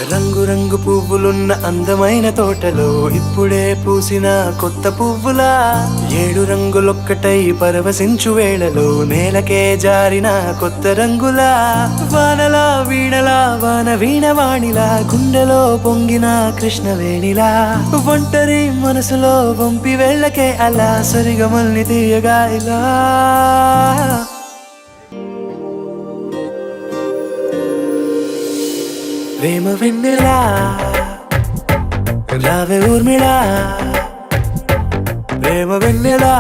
రంగు రంగు పువ్వులున్న అందమైన తోటలో ఇప్పుడే పూసిన కొత్త పువ్వులా ఏడు రంగులొక్కటై పరవశించు వేళలో నేలకే జారిన కొత్త రంగులా వానలా వీణలా వాన వీణవాణిలా గుండెలో పొంగిన కృష్ణవేణిలా ఒంటరి మనసులో వంపి వెళ్ళకే అలా సరిగమల్ని తీయగా ఇలా ప్రేమ వెన్నెలా రావే ఊర్మిళా ప్రేమ వెన్నెలా